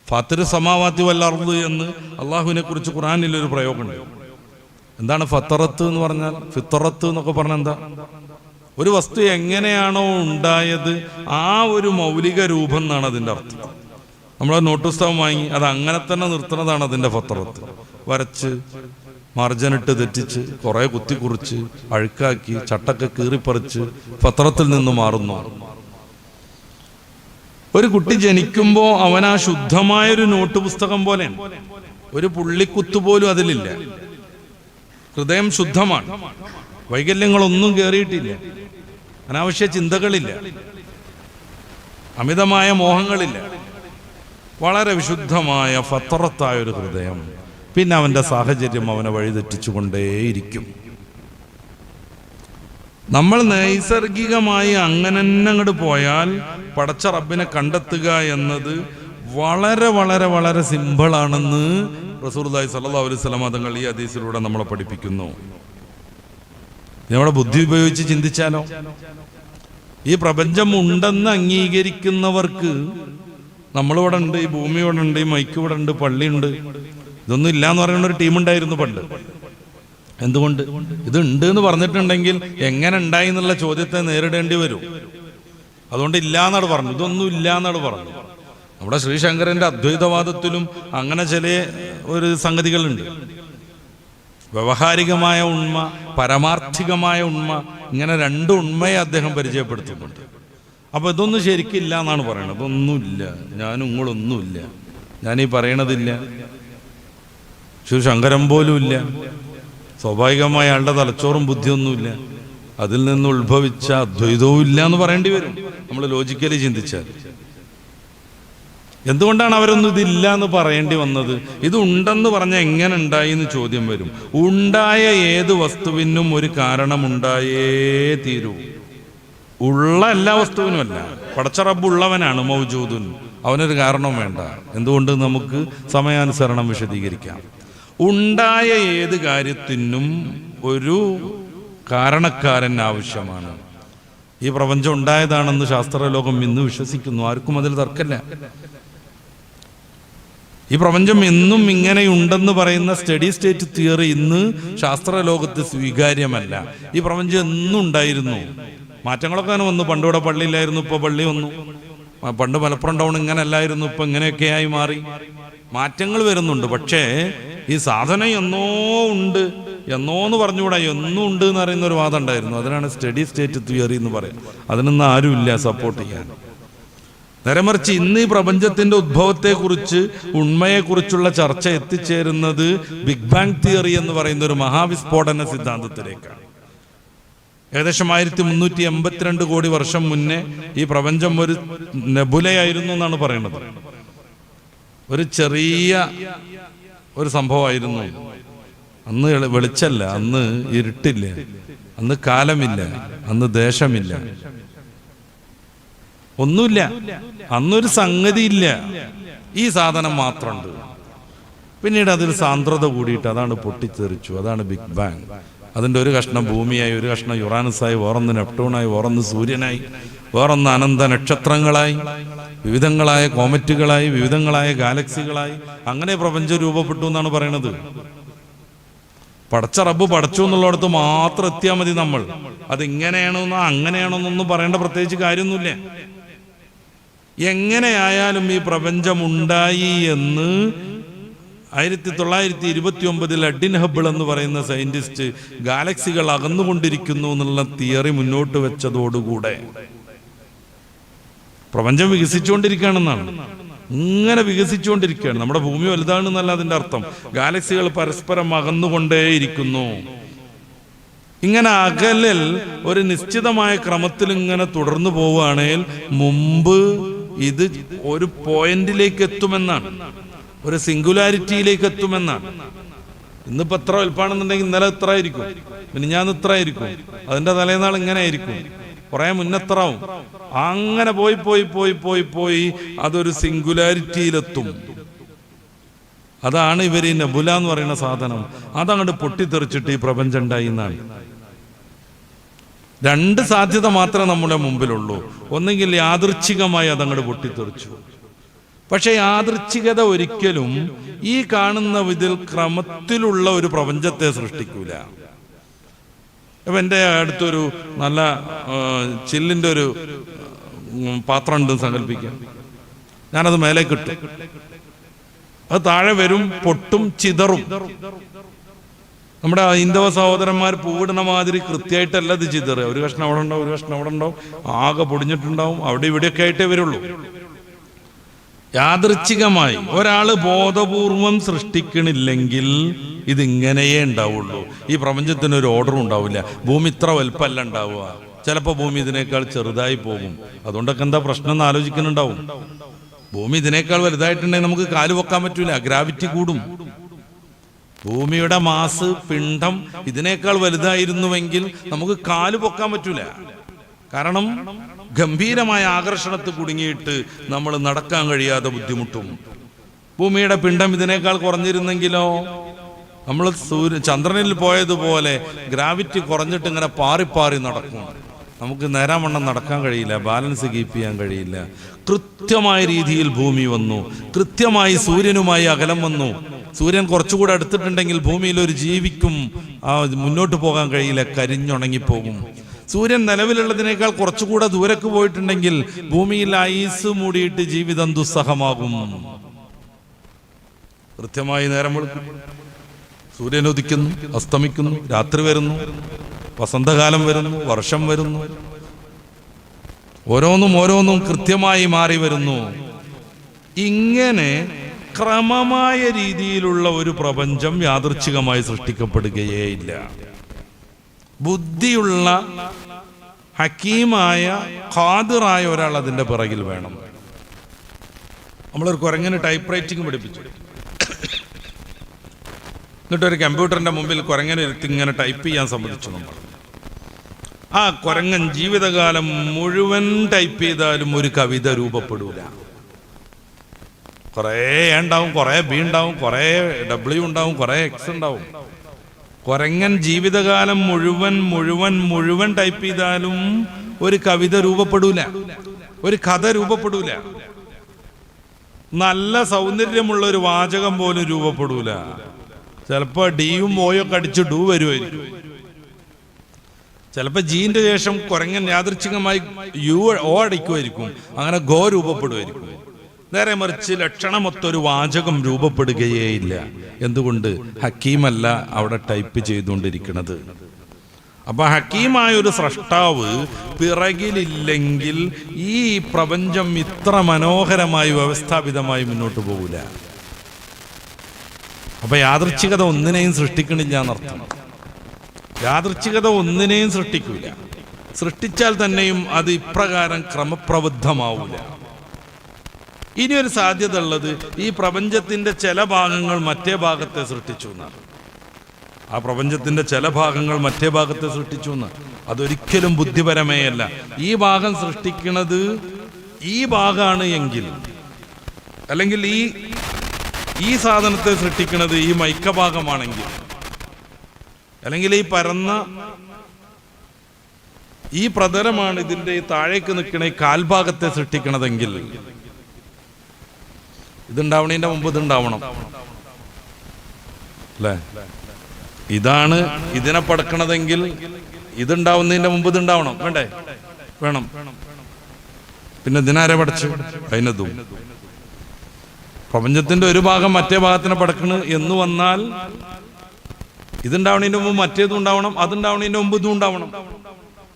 ഫാത്തിർ സമാവാത്തി വൽ അർദ് എന്ന് അള്ളാഹുവിനെ കുറിച്ച് ഖുർആനിലൊരു പ്രയോഗമുണ്ട്. എന്താണ് ഫത്തറത്ത് എന്ന് പറഞ്ഞാൽ? ഫിത്തറത്ത് എന്നൊക്കെ പറഞ്ഞാൽ എന്താ? ഒരു വസ്തു എങ്ങനെയാണോ ഉണ്ടായത് ആ ഒരു മൗലിക രൂപം എന്നാണ് അതിൻ്റെ അർത്ഥം. നമ്മൾ നോട്ട് പുസ്തകം വാങ്ങി അത് അങ്ങനെ തന്നെ നിർത്തുന്നതാണ് അതിൻ്റെ ഫത്തറത്ത്. വരച്ച് മാർജനിട്ട് തെറ്റിച്ച് കുറെ കുത്തിക്കുറിച്ച് അഴുക്കാക്കി ചട്ടൊക്കെ കീറിപ്പറിച്ച് ഫത്തറത്തിൽ നിന്ന് മാറുന്നു. ഒരു കുട്ടി ജനിക്കുമ്പോൾ അവൻ ആ ശുദ്ധമായൊരു നോട്ട് പുസ്തകം പോലെയാണ്. ഒരു പുള്ളിക്കുത്തുപോലും അതിലില്ല. ഹൃദയം ശുദ്ധമാണ്. വൈകല്യങ്ങളൊന്നും കയറിയിട്ടില്ല. അനാവശ്യ ചിന്തകളില്ല. അമിതമായ മോഹങ്ങളില്ല. വളരെ വിശുദ്ധമായ ഫത്തറത്തായ ഒരു ഹൃദയം. പിന്നെ അവൻ്റെ സാഹചര്യം അവനെ വഴിതെറ്റിച്ചുകൊണ്ടേയിരിക്കും. നമ്മൾ നൈസർഗികമായി അങ്ങനെ തന്നെ അങ്ങോട്ട് പോയാൽ പടച്ച റബ്ബിനെ കണ്ടെത്തുക എന്നത് വളരെ വളരെ വളരെ സിമ്പിളാണെന്ന് റസൂലുള്ളാഹി സ്വല്ലല്ലാഹു അലൈഹി വസല്ലം തങ്ങൾ ഈ ഹദീസിലൂടെ നമ്മളെ പഠിപ്പിക്കുന്നു. നമ്മുടെ ബുദ്ധി ഉപയോഗിച്ച് ചിന്തിച്ചാലോ, ഈ പ്രപഞ്ചം ഉണ്ടെന്ന് അംഗീകരിക്കുന്നവർക്ക് നമ്മളിവിടെ ഉണ്ട്, ഈ ഭൂമി ഇവിടെ ഉണ്ട്, ഈ മൈക്ക് ഇവിടെ ഉണ്ട്, പള്ളിയുണ്ട്, ഇതൊന്നും ഇല്ല എന്ന് പറയുന്ന ഒരു ടീമുണ്ടായിരുന്നു പണ്ട്. എന്തുകൊണ്ട്? ഇത് ഉണ്ട് എന്ന് പറഞ്ഞിട്ടുണ്ടെങ്കിൽ എങ്ങനെ ഉണ്ടായി എന്നുള്ള ചോദ്യത്തെ നേരിടേണ്ടി വരും. അതുകൊണ്ട് ഇല്ല എന്നാണ് പറഞ്ഞു. ഇതൊന്നും ഇല്ല എന്നാണ് പറഞ്ഞു. നമ്മുടെ ശ്രീശങ്കരന്റെ അദ്വൈതവാദത്തിലും അങ്ങനെ ചില ഒരു സംഗതികളുണ്ട്. വ്യവഹാരികമായ ഉണ്മ, പരമാർത്ഥികമായ ഉണ്മ, ഇങ്ങനെ രണ്ട് ഉണ്മയെ അദ്ദേഹം പരിചയപ്പെടുത്തുന്നുണ്ട്. അപ്പൊ ഇതൊന്നും ശരിക്കില്ല എന്നാണ് പറയുന്നത്. ഇതൊന്നുമില്ല, ഞാനും നിങ്ങളൊന്നുമില്ല, ഞാനീ പറയണതില്ല, ശങ്കരം പോലും ഇല്ല, സ്വാഭാവികമായ അയാളുടെ തലച്ചോറും ബുദ്ധിയൊന്നുമില്ല, അതിൽ നിന്ന് ഉത്ഭവിച്ച അദ്വൈതവും ഇല്ല എന്ന് പറയേണ്ടി വരും നമ്മൾ ലോജിക്കലി ചിന്തിച്ചാൽ. എന്തുകൊണ്ടാണ് അവരൊന്നും ഇതില്ല എന്ന് പറയേണ്ടി വന്നത്? ഇത് ഉണ്ടെന്ന് പറഞ്ഞാൽ എങ്ങനെ ഉണ്ടായി എന്ന് ചോദ്യം വരും. ഉണ്ടായ ഏത് വസ്തുവിനും ഒരു കാരണമുണ്ടായേ തീരൂ. ഉള്ള എല്ലാ വസ്തുവിനുമല്ല. പടച്ച റബ്ബ് ഉള്ളവനാണ്, മൗജൂദുൻ, അവനൊരു കാരണം വേണ്ട. എന്തുകൊണ്ട്? നമുക്ക് സമയാനുസരണം വിശദീകരിക്കാം. ഉണ്ടായ ഏത് കാര്യത്തിനും ഒരു കാരണക്കാരൻ ആവശ്യമാണ്. ഈ പ്രപഞ്ചം ഉണ്ടായതാണെന്ന് ശാസ്ത്രലോകം ഇന്ന് വിശ്വസിക്കുന്നു. ആർക്കും അതിൽ തർക്കമില്ല. ഈ പ്രപഞ്ചം എന്നും ഇങ്ങനെയുണ്ടെന്ന് പറയുന്ന സ്റ്റഡി സ്റ്റേറ്റ് തിയറി ഇന്ന് ശാസ്ത്രലോകത്ത് സ്വീകാര്യമല്ല. ഈ പ്രപഞ്ചം എന്നും ഉണ്ടായിരുന്നു. മാറ്റങ്ങളൊക്കെ അങ്ങനെ വന്നു. പണ്ടിവിടെ പള്ളിയില്ലായിരുന്നു, ഇപ്പൊ പള്ളി വന്നു. പണ്ട് മലപ്പുറം ടൗൺ ഇങ്ങനെ അല്ലായിരുന്നു, ഇപ്പൊ ഇങ്ങനെയൊക്കെയായി മാറി. മാറ്റങ്ങൾ വരുന്നുണ്ട്. പക്ഷേ ഈ സാധനം എന്നോ ഉണ്ട്, എന്നോന്ന് പറഞ്ഞുകൂടാ, എന്നും ഉണ്ട് എന്ന് പറയുന്ന ഒരു വാദം ഉണ്ടായിരുന്നു. അതിനാണ് സ്റ്റഡി സ്റ്റേറ്റ് തിയറി എന്ന് പറയാം. അതിനൊന്നും ആരുമില്ല സപ്പോർട്ട് ചെയ്യാൻ. നേരെമറിച്ച് ഇന്ന് ഈ പ്രപഞ്ചത്തിന്റെ ഉദ്ഭവത്തെക്കുറിച്ച്, ഉണ്മയെക്കുറിച്ചുള്ള ചർച്ച എത്തിച്ചേരുന്നത് ബിഗ് ബാങ് തിയറി എന്ന് പറയുന്ന ഒരു മഹാവിസ്ഫോടന സിദ്ധാന്തത്തിലേക്കാണ്. ഏകദേശം 1382 കോടി വർഷം മുന്നേ ഈ പ്രപഞ്ചം ഒരു നെബുലയായിരുന്നു എന്നാണ് പറയുന്നത്. ഒരു ചെറിയ ഒരു സംഭവമായിരുന്നു. അന്ന് വെളിച്ചല്ല, അന്ന് ഇരുട്ടില്ല, അന്ന് കാലമില്ല, അന്ന് ദേശമില്ല, ഒന്നുമില്ല. അന്നൊരു സംഗതിയില്ല, ഈ സാധനം മാത്രമുണ്ട്. പിന്നീട് അതിൽ സാന്ദ്രത കൂടിയിട്ട് അതാണ് പൊട്ടിത്തെറിച്ചു. അതാണ് ബിഗ് ബാങ്. അതിൻ്റെ ഒരു കഷ്ണം ഭൂമിയായി, ഒരു കഷ്ണം യുറാനസായി, വേറൊന്ന് നെപ്റ്റൂണായി, വേറൊന്ന് സൂര്യനായി, വേറൊന്ന് അനന്ത നക്ഷത്രങ്ങളായി, വിവിധങ്ങളായ കോമറ്റുകളായി, വിവിധങ്ങളായ ഗാലക്സികളായി, അങ്ങനെ പ്രപഞ്ചം രൂപപ്പെട്ടു എന്നാണ് പറയുന്നത്. പടച്ച റബ്ബ് പടച്ചു എന്നുള്ളിടത്ത് മാത്രം എത്തിയാൽ മതി നമ്മൾ. അത് ഇങ്ങനെയാണോന്നോ അങ്ങനെയാണോന്നൊന്നും പറയേണ്ട പ്രത്യേകിച്ച് കാര്യമൊന്നുമില്ല. എങ്ങനെയായാലും ഈ പ്രപഞ്ചം ഉണ്ടായി എന്ന് 1929 എഡ്വിൻ ഹബിൾ എന്ന് പറയുന്ന സയന്റിസ്റ്റ് ഗാലക്സികൾ അകന്നുകൊണ്ടിരിക്കുന്നു എന്നുള്ള തിയറി മുന്നോട്ട് വെച്ചതോടുകൂടെ പ്രപഞ്ചം വികസിച്ചുകൊണ്ടിരിക്കുകയാണെന്നാണ്. ഇങ്ങനെ വികസിച്ചുകൊണ്ടിരിക്കുകയാണ്. നമ്മുടെ ഭൂമി വലുതാണെന്നല്ല അതിന്റെ അർത്ഥം. ഗാലക്സികൾ പരസ്പരം അകന്നുകൊണ്ടേയിരിക്കുന്നു. ഇങ്ങനെ അകലൽ ഒരു നിശ്ചിതമായ ക്രമത്തിൽ ഇങ്ങനെ തുടർന്നു പോവുകയാണെങ്കിൽ മുമ്പ് ഇത് ഒരു പോയിന്റിലേക്ക് എത്തുമെന്നാണ്, ഒരു സിംഗുലാരിറ്റിയിലേക്ക് എത്തുമെന്നാണ്. ഇന്നിപ്പോ എത്ര വലുപ്പാണെന്നുണ്ടെങ്കിൽ ഇന്നലെ എത്ര ആയിരിക്കും, മിനിഞ്ഞാന്ന് ഇത്ര ആയിരിക്കും, അതിന്റെ തലേനാൾ ഇങ്ങനെ ആയിരിക്കും, കുറെ മുന്നെത്രാവും. അങ്ങനെ പോയി പോയി പോയി പോയി പോയി അതൊരു സിംഗുലാരിറ്റിയിലെത്തും. അതാണ് ഇവർ ഈ നെബുല എന്ന് പറയുന്ന സാധനം. അതങ്ങോട്ട് പൊട്ടിത്തെറിച്ചിട്ട് ഈ പ്രപഞ്ചം ഉണ്ടായി എന്നാണ്. രണ്ട് സാധ്യത മാത്രമേ നമ്മുടെ മുമ്പിലുള്ളൂ. ഒന്നെങ്കിൽ യാദൃച്ഛികമായി അതങ്ങോട്ട് പൊട്ടിത്തെറിച്ചു, പക്ഷെ യാദൃച്ഛികത ഒരിക്കലും ഈ കാണുന്ന ഇതിൽ ക്രമത്തിലുള്ള ഒരു പ്രപഞ്ചത്തെ സൃഷ്ടിക്കൂല. അപ്പൊ എൻ്റെ അടുത്തൊരു നല്ല ചില്ലിൻ്റെ ഒരു പാത്രം ഉണ്ടെന്ന് സങ്കല്പിക്കാം. ഞാനത് മേലേക്ക് ഇട്ടു, അത് താഴെ വരും, പൊട്ടും ചിതറും. നമ്മുടെ ഹൈന്ദവ സഹോദരന്മാർ പൂവിടുന്ന മാതിരി കൃത്യമായിട്ടല്ല ഇത് ചിതറുക. ഒരു കഷ്ണം അവിടെ ഉണ്ടാവും, ഒരു കഷ്ണം അവിടെ ഉണ്ടാവും, ആകെ പൊടിഞ്ഞിട്ടുണ്ടാവും. അവിടെ ഇവിടെയൊക്കെ ആയിട്ടേ വരുള്ളൂ. യാദൃച്ഛികമായി ഒരാള് ബോധപൂർവം സൃഷ്ടിക്കണില്ലെങ്കിൽ ഇതിങ്ങനെയേ ഉണ്ടാവുള്ളൂ. ഈ പ്രപഞ്ചത്തിന് ഒരു ഓർഡറും ഉണ്ടാവില്ല. ഭൂമി ഇത്ര വലുപ്പമല്ല ഉണ്ടാവുക, ചിലപ്പോൾ ഭൂമി ഇതിനേക്കാൾ ചെറുതായി പോകും. അതുകൊണ്ടൊക്കെ എന്താ പ്രശ്നം എന്ന് ആലോചിക്കുന്നുണ്ടാവും. ഭൂമി ഇതിനേക്കാൾ വലുതായിട്ടുണ്ടെങ്കിൽ നമുക്ക് കാല് പൊക്കാൻ പറ്റൂല, ഗ്രാവിറ്റി കൂടും. ഭൂമിയുടെ മാസ്, പിണ്ഡം ഇതിനേക്കാൾ വലുതായിരുന്നുവെങ്കിൽ നമുക്ക് കാല് പൊക്കാൻ പറ്റൂല. കാരണം ഗംഭീരമായ ആകർഷണത്തിൽ കുടുങ്ങിയിട്ട് നമ്മൾ നടക്കാൻ കഴിയാതെ ബുദ്ധിമുട്ടും. ഭൂമിയുടെ പിണ്ഡം ഇതിനേക്കാൾ കുറഞ്ഞിരുന്നെങ്കിലോ നമ്മൾ ചന്ദ്രനിൽ പോയതുപോലെ ഗ്രാവിറ്റി കുറഞ്ഞിട്ട് ഇങ്ങനെ പാറി നടക്കും. നമുക്ക് നേരാവണ്ണം നടക്കാൻ കഴിയില്ല, ബാലൻസ് കീപ്പ് ചെയ്യാൻ കഴിയില്ല. കൃത്യമായ രീതിയിൽ ഭൂമി വന്നു, കൃത്യമായി സൂര്യനുമായി അകലം വന്നു. സൂര്യൻ കുറച്ചുകൂടെ അടുത്തിട്ടുണ്ടെങ്കിൽ ഭൂമിയിൽ ഒരു ജീവിക്കും മുന്നോട്ട് പോകാൻ കഴിയില്ല, കരിഞ്ഞുണങ്ങിപ്പോകും. സൂര്യൻ നിലവിലുള്ളതിനേക്കാൾ കുറച്ചുകൂടെ ദൂരക്ക് പോയിട്ടുണ്ടെങ്കിൽ ഭൂമിയിൽ ഐസ് മൂടിയിട്ട് ജീവിതം ദുസ്സഹമാകും. കൃത്യമായി നേരം വെളുക്കും, സൂര്യൻ ഉദിക്കുന്നു, അസ്തമിക്കുന്നു, രാത്രി വരുന്നു, വസന്തകാലം വരുന്നു, വർഷം വരുന്നു. ഓരോന്നും കൃത്യമായി മാറി വരുന്നു. ഇങ്ങനെ ക്രമമായ രീതിയിലുള്ള ഒരു പ്രപഞ്ചം യാദൃച്ഛികമായി സൃഷ്ടിക്കപ്പെടുകയേ ഇല്ല. ബുദ്ധിയുള്ള ഹക്കീമായ ഖാദിറായ ഒരാൾ അതിന്റെ പിറകിൽ വേണം. നമ്മളൊരു കുരങ്ങനെ ടൈപ്പ് റൈറ്റിംഗ് പഠിപ്പിച്ചു, എന്നിട്ടൊരു കമ്പ്യൂട്ടറിന്റെ മുമ്പിൽ കുരങ്ങനെ ഇരുത്തി ഇങ്ങനെ ടൈപ്പ് ചെയ്യാൻ സമ്മതിച്ചു. നമ്മൾ ആ കുരങ്ങൻ ജീവിതകാലം മുഴുവൻ ടൈപ്പ് ചെയ്താലും ഒരു കവിത രൂപപ്പെടൂല. കുറേ എ ഉണ്ടാവും, കുറേ ബി ഉണ്ടാവും, കുറേ ഡബ്ല്യു ഉണ്ടാവും, കുറേ എക്സ് ഉണ്ടാവും. കുരങ്ങൻ ജീവിതകാലം മുഴുവൻ ടൈപ്പ് ചെയ്താലും ഒരു കവിത രൂപപ്പെടൂല, ഒരു കഥ രൂപപ്പെടൂല. നല്ല സൗന്ദര്യമുള്ള ഒരു വാചകം പോലും രൂപപ്പെടൂല. ചിലപ്പോ ഡിയും ഓയൊക്കെ അടിച്ച് ഡു വരുമായിരിക്കും. ചിലപ്പോ ജീന്റെ ശേഷം കുരങ്ങൻ യാദൃച്ഛികമായി യു ഓ അടിക്കുമായിരിക്കും, അങ്ങനെ ഗോ രൂപപ്പെടുമായിരിക്കും. നേരെ മറിച്ച് ലക്ഷണമൊത്തൊരു വാചകം രൂപപ്പെടുകയേ ഇല്ല. എന്തുകൊണ്ട്? ഹക്കീമല്ല അവിടെ ടൈപ്പ് ചെയ്തുകൊണ്ടിരിക്കുന്നത്. അപ്പൊ ഹക്കീമായ ഒരു സ്രഷ്ടാവ് പിറകിലില്ലെങ്കിൽ ഈ പ്രപഞ്ചം ഇത്ര മനോഹരമായി വ്യവസ്ഥാപിതമായി മുന്നോട്ട് പോകൂല. അപ്പൊ യാദൃച്ഛികത ഒന്നിനെയും സൃഷ്ടിക്കണില്ല എന്നർത്ഥം. യാദൃച്ഛികത ഒന്നിനെയും സൃഷ്ടിക്കൂല. സൃഷ്ടിച്ചാൽ തന്നെയും അത് ഇപ്രകാരം ക്രമപ്രബുദ്ധമാവൂല. ഇനിയൊരു സാധ്യത ഉള്ളത് ഈ പ്രപഞ്ചത്തിന്റെ ചില ഭാഗങ്ങൾ മറ്റേ ഭാഗത്തെ സൃഷ്ടിച്ചു എന്നാണ്. ആ പ്രപഞ്ചത്തിന്റെ ചില ഭാഗങ്ങൾ മറ്റേ ഭാഗത്തെ സൃഷ്ടിച്ചു എന്ന്. അതൊരിക്കലും ബുദ്ധിപരമേ അല്ല. ഈ ഭാഗം സൃഷ്ടിക്കുന്നത് ഈ ഭാഗമാണ് എങ്കിൽ, അല്ലെങ്കിൽ ഈ സാധനത്തെ സൃഷ്ടിക്കുന്നത് ഈ മൈക്കഭാഗമാണെങ്കിൽ, അല്ലെങ്കിൽ ഈ പരന്ന ഈ പ്രതലമാണ് ഇതിന്റെ താഴേക്ക് നിൽക്കണ ഈ കാൽഭാഗത്തെ സൃഷ്ടിക്കണതെങ്കിൽ ഇതുണ്ടാവണതിന്റെ മുമ്പ് ഇതുണ്ടാവണം അല്ലേ? ഇതാണ് ഇതിനെ പടക്കണതെങ്കിൽ ഇതുണ്ടാവുന്നതിന്റെ മുമ്പ് ഇതുണ്ടാവണം, വേണ്ടേ? വേണം. പിന്നെ ഇതിനാരെ പടച്ചു? അതിനതും. പ്രപഞ്ചത്തിന്റെ ഒരു ഭാഗം മറ്റേ ഭാഗത്തിനെ പടക്കണ് എന്ന് വന്നാൽ ഇതുണ്ടാവണതിന്റെ മുമ്പ് മറ്റേതും ഉണ്ടാവണം, അതുണ്ടാവണതിന്റെ മുമ്പ് ഇതും ഉണ്ടാവണം.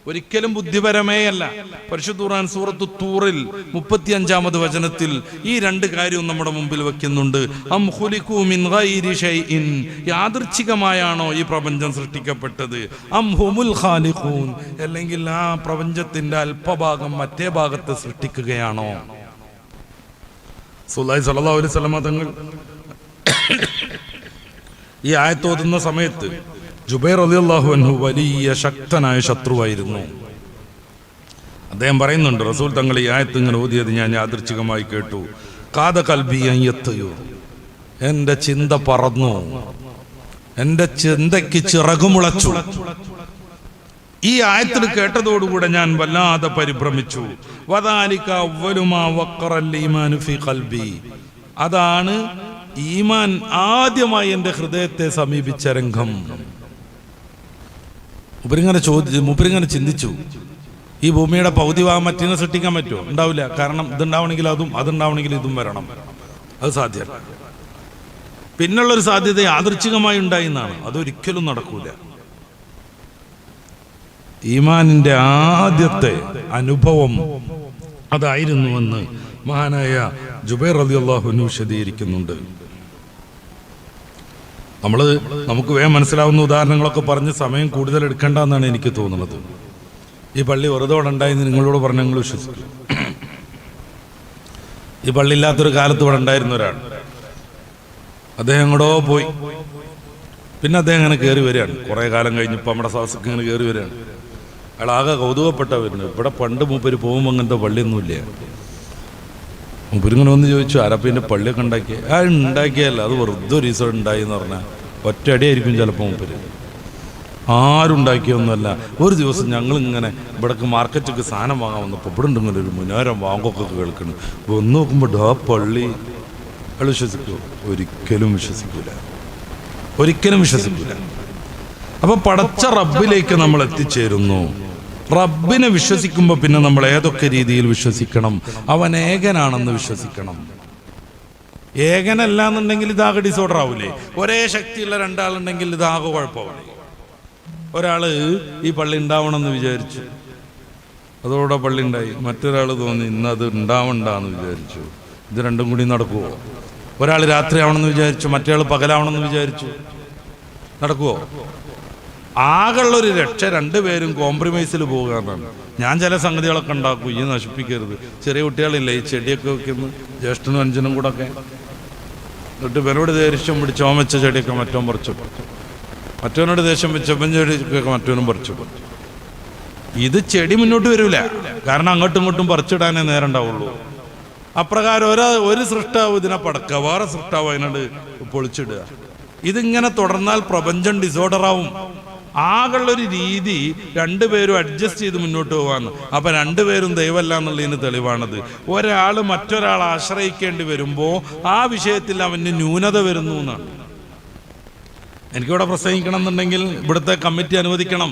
ഒരിക്കലും ബുദ്ധിപരമേ അല്ല. പരിശുദ്ധ ഖുർആൻ സൂറത്തു തൂറിൽ 35-ാമത് വചനത്തിൽ ഈ രണ്ട് കാര്യവും നമ്മുടെ മുമ്പിൽ വെക്കുന്നുണ്ട്. അം ഖുലിഖൂ മിൻ ഗൈരി ഷൈഇൻ, യാദൃച്ഛികമായാണോ ഈ പ്രപഞ്ചം സൃഷ്ടിക്കപ്പെട്ടത്? അം ഹുമുൽ ഖാലിഖൂൻ, അല്ലെങ്കിൽ ആ പ്രപഞ്ചത്തിന്റെ അല്പഭാഗം മറ്റേ ഭാഗത്തെ സൃഷ്ടിക്കുകയാണോ? സല്ലല്ലാഹു അലൈഹി വസല്ലം തങ്ങൾ ഈ ആയത്ത് ഓതുന്ന സമയത്ത് ജുബൈർ റളിയല്ലാഹു അൻഹു വലിയ ശക്തനായ ശത്രുവായിരുന്നു. അദ്ദേഹം പറയുന്നുണ്ട്, റസൂൽ തങ്ങൾ ഈ ആയത്ത് ഇങ്ങനെ ഓതിയത് ഞാൻ യാദൃച്ഛികമായി കേട്ടു. കാദ ഖൽബി അൻ യത്തയു, എൻ്റെ ചിന്ത പറന്നു, എൻ്റെ ചിന്തയ്ക്ക് ചിറകുമുളച്ചു. ഈ ആയത്തിൽ കേട്ടതോടുകൂടെ ഞാൻ വല്ലാതെ പരിഭ്രമിച്ചു. വദാലിക അവ്വലു മാ വഖറൽ ഈമാനു ഫീ ഖൽബി, അതാണ് ഈമാൻ ആദ്യമായി എൻ്റെ ഹൃദയത്തെ സമീപിച്ച രംഗം. മൂപ്പരിങ്ങനെ ചിന്തിച്ചു, ഈ ഭൂമിയുടെ പൗതി ഭാഗം മറ്റിനെ സൃഷ്ടിക്കാൻ പറ്റുമോ? ഉണ്ടാവില്ല. കാരണം ഇതുണ്ടാവണമെങ്കിൽ അതും, അതുണ്ടാവണമെങ്കിൽ ഇതും വരണം. അത് സാധ്യമല്ല. പിന്നുള്ളൊരു സാധ്യത യാദൃച്ഛികമായി ഉണ്ടായി എന്നാണ്. അതൊരിക്കലും നടക്കൂല. ഈമാനിന്റെ ആദ്യത്തെ അനുഭവം അതായിരുന്നുവെന്ന് മഹാനായ ജുബൈർ റളിയല്ലാഹു അൻഹു വിശദീകരിക്കുന്നുണ്ട്. നമുക്ക് വേഗം മനസ്സിലാവുന്ന ഉദാഹരണങ്ങളൊക്കെ പറഞ്ഞ് സമയം കൂടുതൽ എടുക്കേണ്ടെന്നാണ് എനിക്ക് തോന്നുന്നത്. ഈ പള്ളി വെറുതെ ഇവിടെ ഉണ്ടായെന്ന് നിങ്ങളോട് പറഞ്ഞ നിങ്ങൾ വിശ്വസിക്കും. ഈ പള്ളി ഇല്ലാത്തൊരു കാലത്ത് ഇവിടെ ഉണ്ടായിരുന്ന ഒരാൾ, അദ്ദേഹം എങ്ങോട്ടോ പോയി. പിന്നെ അദ്ദേഹം ഇങ്ങനെ കയറി വരികയാണ്. കുറേ കാലം കഴിഞ്ഞപ്പോൾ നമ്മുടെ സദസ്സൊക്കെ ഇങ്ങനെ കയറി വരികയാണ്. അയാൾ ആകെ കൗതുകപ്പെട്ട വരുന്നത്. ഇവിടെ പണ്ട് മൂപ്പര് പോകുമ്പോൾ അങ്ങനത്തെ പള്ളിയൊന്നുമില്ല. മൂപ്പരിങ്ങനെ വന്ന് ചോദിച്ചു, ആരപ്പിൻ്റെ പള്ളിയൊക്കെ ഉണ്ടാക്കിയ? ഉണ്ടാക്കിയല്ല, അത് വെറുതെ ഒരു ദിവസം ഉണ്ടായി എന്ന് പറഞ്ഞാൽ ഒറ്റയടിയായിരിക്കും ചിലപ്പോൾ മൂപ്പര്. ആരുണ്ടാക്കിയൊന്നുമല്ല. ഒരു ദിവസം ഞങ്ങളിങ്ങനെ ഇവിടേക്ക് മാർക്കറ്റിലേക്ക് സാധനം വാങ്ങാൻ വന്നപ്പോൾ ഇവിടെ ഉണ്ട് ഇങ്ങനെ ഒരു മുന്നേരം വാങ്ങൊക്കെ കേൾക്കുന്നു. ഒന്ന് നോക്കുമ്പോൾ ഡാ പള്ളി. അയാൾ വിശ്വസിക്കുമോ? ഒരിക്കലും വിശ്വസിക്കൂല, ഒരിക്കലും വിശ്വസിക്കൂല. അപ്പൊ പടച്ച റബ്ബിലേക്ക് നമ്മൾ എത്തിച്ചേരുന്നു. റബ്ബിനെ വിശ്വസിക്കുമ്പോൾ പിന്നെ നമ്മൾ ഏതൊക്കെ രീതിയിൽ വിശ്വസിക്കണം? അവൻ ഏകനാണെന്ന് വിശ്വസിക്കണം. ഏകനല്ല എന്നുണ്ടെങ്കിൽ ഇതാകെ ഡിസോർഡർ ആവൂലേ? ഒരേ ശക്തിയുള്ള രണ്ടാളുണ്ടെങ്കിൽ ഇതാകെ കുഴപ്പമാവൂലേ? ഒരാള് ഈ പള്ളി ഉണ്ടാവണമെന്ന് വിചാരിച്ചു, അതോടെ പള്ളി ഉണ്ടായി. മറ്റൊരാൾ തോന്നി ഇന്നത് ഉണ്ടാവണ്ടെന്ന് വിചാരിച്ചു. ഇത് രണ്ടും കൂടി നടക്കുവോ? ഒരാൾ രാത്രി ആവണമെന്ന് വിചാരിച്ചു, മറ്റേ പകലാവണമെന്ന് വിചാരിച്ചു. നടക്കുവോ? ആകെയുള്ളൊരു രക്ഷ രണ്ടുപേരും കോംപ്രമൈസിൽ പോകുക എന്നാണ്. ഞാൻ ചില സംഗതികളൊക്കെ ഉണ്ടാക്കും, ഈ നശിപ്പിക്കരുത്. ചെറിയ കുട്ടികളില്ലേ ഈ ചെടിയൊക്കെ വെക്കുന്നു, ജ്യേഷ്ഠനും അഞ്ചനും കൂടെ ഒക്കെ. എന്നിട്ട് ഇവരോട് ദേഷ്യം പിടിച്ച് ഓൻ വെച്ച ചെടിയൊക്കെ മറ്റോൻ പറിച്ചു, മറ്റവനോട് ദേഷ്യം വെച്ചപ്പൻ ചെടിയൊക്കെ മറ്റവനും പറിച്ചു. ഇത് ചെടി മുന്നോട്ട് വരില്ല, കാരണം അങ്ങോട്ടും ഇങ്ങോട്ടും പറിച്ചിടാനേ നേരം ഉണ്ടാവുള്ളൂ. അപ്രകാരം ഒരു സൃഷ്ടാവ് ഇതിനെ പടക്കുക, വേറെ സൃഷ്ടാവ് അതിനോട് പൊളിച്ചിടുക. ഇതിങ്ങനെ തുടർന്നാൽ പ്രപഞ്ചം ഡിസോർഡറാവും. ആകെയുള്ളൊരു രീതി രണ്ടുപേരും അഡ്ജസ്റ്റ് ചെയ്ത് മുന്നോട്ട് പോകാന്ന്. അപ്പൊ രണ്ടുപേരും ദൈവമല്ല എന്നുള്ളതിന് തെളിവാണത്. ഒരാൾ മറ്റൊരാൾ ആശ്രയിക്കേണ്ടി വരുമ്പോൾ ആ വിഷയത്തിൽ അവന് ന്യൂനത വരുന്നു എന്നാണ്. എനിക്കിവിടെ പ്രസംഗിക്കണം എന്നുണ്ടെങ്കിൽ ഇവിടുത്തെ കമ്മിറ്റി അനുവദിക്കണം.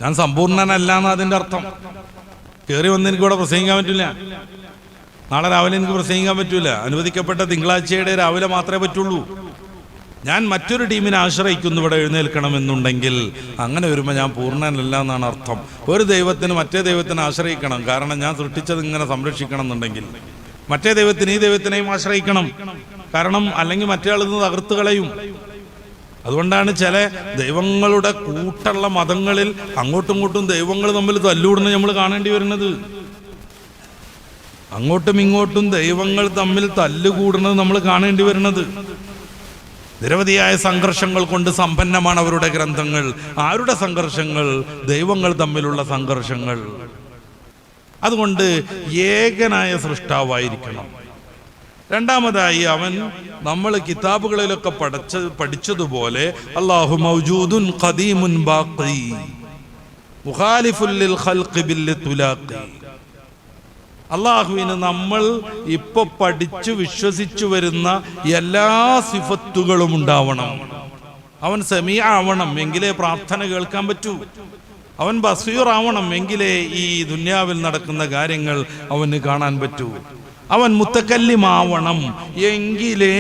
ഞാൻ സമ്പൂർണ്ണനല്ല എന്ന് അതിൻ്റെ അർത്ഥം. കയറി വന്ന് എനിക്കിവിടെ പ്രസംഗിക്കാൻ പറ്റില്ല. നാളെ രാവിലെ എനിക്ക് പ്രസംഗിക്കാൻ പറ്റൂല. അനുവദിക്കപ്പെട്ട തിങ്കളാഴ്ചയുടെ രാവിലെ മാത്രമേ പറ്റുള്ളൂ. ഞാൻ മറ്റൊരു ടീമിനെ ആശ്രയിക്കുന്നു ഇവിടെ എഴുന്നേൽക്കണമെന്നുണ്ടെങ്കിൽ അങ്ങനെ വരുമ്പോൾ ഞാൻ പൂർണ്ണനല്ല എന്നാണ് അർത്ഥം. ഒരു ദൈവത്തിന് മറ്റേ ദൈവത്തിനെ ആശ്രയിക്കണം. കാരണം ഞാൻ സൃഷ്ടിച്ചത് ഇങ്ങനെ സംരക്ഷിക്കണം എന്നുണ്ടെങ്കിൽ മറ്റേ ദൈവത്തിന് ഈ ദൈവത്തിനെയും ആശ്രയിക്കണം. കാരണം അല്ലെങ്കിൽ മറ്റേ ആൾ ഇത് തകർത്ത് കളയും. അതുകൊണ്ടാണ് ചില ദൈവങ്ങളുടെ കൂട്ടുള്ള മതങ്ങളിൽ അങ്ങോട്ടും ഇങ്ങോട്ടും ദൈവങ്ങൾ തമ്മിൽ തല്ലൂടുന്നത് നമ്മൾ കാണേണ്ടി വരുന്നത്. അങ്ങോട്ടും ഇങ്ങോട്ടും ദൈവങ്ങൾ തമ്മിൽ തല്ലുകൂടുന്നത് നമ്മൾ കാണേണ്ടി വരുന്നത്. നിരവധിയായ സംഘർഷങ്ങൾ കൊണ്ട് സമ്പന്നമാണ് അവരുടെ ഗ്രന്ഥങ്ങൾ. ആരുടെ സംഘർഷങ്ങൾ? ദൈവങ്ങൾ തമ്മിലുള്ള സംഘർഷങ്ങൾ. അതുകൊണ്ട് ഏകനായ സൃഷ്ടാവായിരിക്കണം. രണ്ടാമതായി അവൻ നമ്മൾ കിതാബുകളിലൊക്കെ പഠിച്ചതുപോലെ അല്ലാഹു മൗജൂദുൻ ഖദീമുൻ ബാഖി മുഖാലിഫുൽ ലിൽ ഖൽഖി ബിൽ തുലാഖി. അള്ളാഹുവിന് നമ്മൾ ഇപ്പൊ പഠിച്ചു വിശ്വസിച്ചു വരുന്ന എല്ലാ സിഫത്തുകളും ഉണ്ടാവണം. അവൻ സമീഅ ആവണം, എങ്കിലേ പ്രാർത്ഥന കേൾക്കാൻ പറ്റൂ. അവൻ ബസീർ ആവണം, എങ്കിലേ ഈ ദുനിയാവിൽ നടക്കുന്ന കാര്യങ്ങൾ അവന് കാണാൻ പറ്റൂ. അവൻ മുത്തക്കല്ലിമാവണം, എങ്കിലേ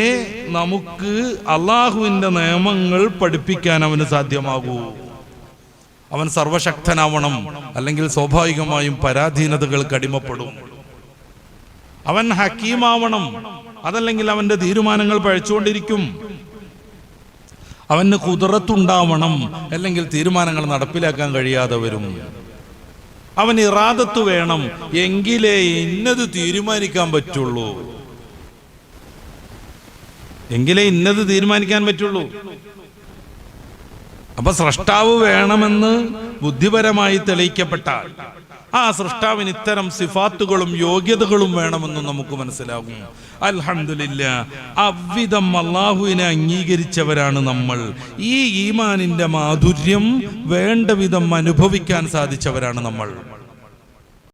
നമുക്ക് അള്ളാഹുവിൻ്റെ നിയമങ്ങൾ പഠിപ്പിക്കാൻ അവന് സാധ്യമാകൂ. അവൻ സർവശക്തനാവണം, അല്ലെങ്കിൽ സ്വാഭാവികമായും പരാധീനതകൾക്ക് അടിമപ്പെടും. അവൻ ഹക്കീമാവണം, അതല്ലെങ്കിൽ അവന്റെ തീരുമാനങ്ങൾ പഴച്ചുകൊണ്ടിരിക്കും. അവന് ഖുദ്റത്തുണ്ടാവണം, അല്ലെങ്കിൽ തീരുമാനങ്ങൾ നടപ്പിലാക്കാൻ കഴിയാതെ വരും. അവൻ ഇറാദത്ത് വേണം, എങ്കിലേ ഇന്നത് തീരുമാനിക്കാൻ പറ്റുള്ളൂ. എങ്കിലേ ഇന്നത് തീരുമാനിക്കാൻ പറ്റുള്ളൂ. അപ്പൊ സ്രഷ്ടാവ് വേണമെന്ന് ബുദ്ധിപരമായി തെളിയിക്കപ്പെട്ടാൽ ആ സൃഷ്ടാവിന് ഇത്തരം സിഫാത്തുകളും യോഗ്യതകളും വേണമെന്ന് നമുക്ക് മനസ്സിലാകും. അൽഹംദുലില്ലാഹ്, അவ்விதം അല്ലാഹുവിനെ അംഗീകരിച്ചവരാണ് നമ്മൾ. ഈ ഈമാനിന്റെ മാധുര്യം വേണ്ട വിധം അനുഭവിക്കാൻ സാധിച്ചവരാണ് നമ്മൾ.